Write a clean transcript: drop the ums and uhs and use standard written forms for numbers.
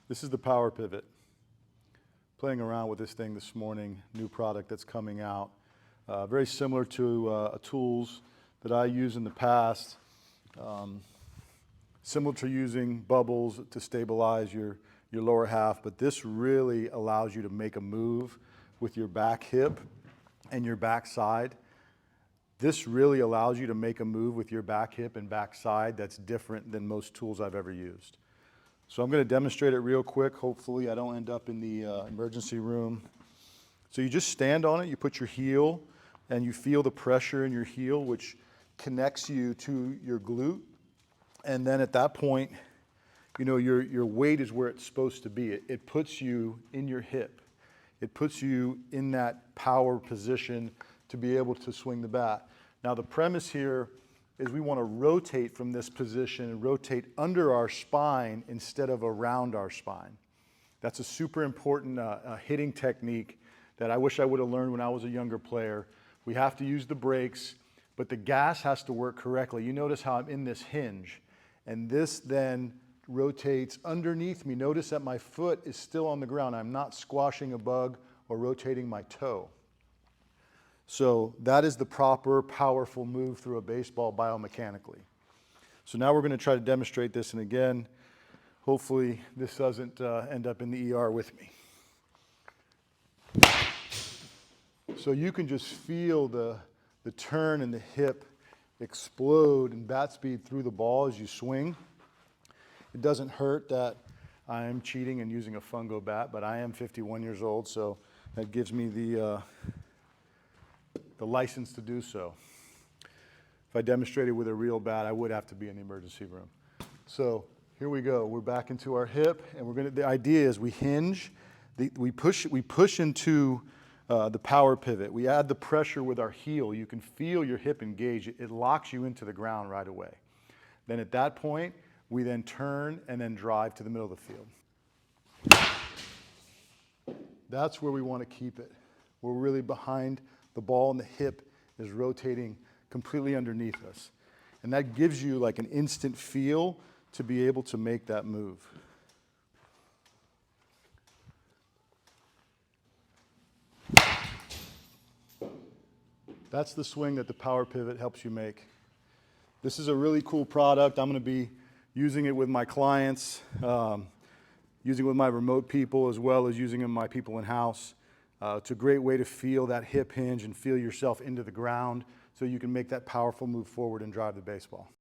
This is the Power Pivot. Playing around with this thing this morning, new product that's coming out. Very similar to tools that I used in the past. Similar to using bubbles to stabilize your lower half, but this really allows you to make a move with your back hip and your back side. This really allows you to make a move with your back hip and back side that's different than most tools I've ever used. So I'm going to demonstrate it real quick. Hopefully I don't end up in the emergency room. So you just stand on it, you put your heel, and you feel the pressure in your heel, which connects you to your glute. And then at that point, you know, your weight is where it's supposed to be. It puts you in your hip. It puts you in that power position to be able to swing the bat. Now the premise here is we want to rotate from this position and rotate under our spine instead of around our spine. That's a super important hitting technique that I wish I would have learned when I was a younger player. We have to use the brakes, but the gas has to work correctly. You notice how I'm in this hinge, and this then rotates underneath me. Notice that my foot is still on the ground. I'm not squashing a bug or rotating my toe. So that is the proper, powerful move through a baseball biomechanically. So now we're going to try to demonstrate this, and again, hopefully this doesn't end up in the ER with me. So you can just feel the turn and the hip explode and bat speed through the ball as you swing. It doesn't hurt that I am cheating and using a fungo bat, but I am 51 years old, so that gives me the license to do so. If I demonstrated with a real bat, I would have to be in the emergency room. So here we go. We're back into our hip, and the idea is we hinge, we push into the power pivot. We add the pressure with our heel. You can feel your hip engage. It locks you into the ground right away. Then at that point, we then turn and then drive to the middle of the field. That's where we want to keep it. We're really behind the ball, and the hip is rotating completely underneath us. And that gives you like an instant feel to be able to make that move. That's the swing that the Power Pivot helps you make. This is a really cool product. I'm going to be using it with my clients, using it with my remote people, as well as using it with my people in-house. It's a great way to feel that hip hinge and feel yourself into the ground so you can make that powerful move forward and drive the baseball.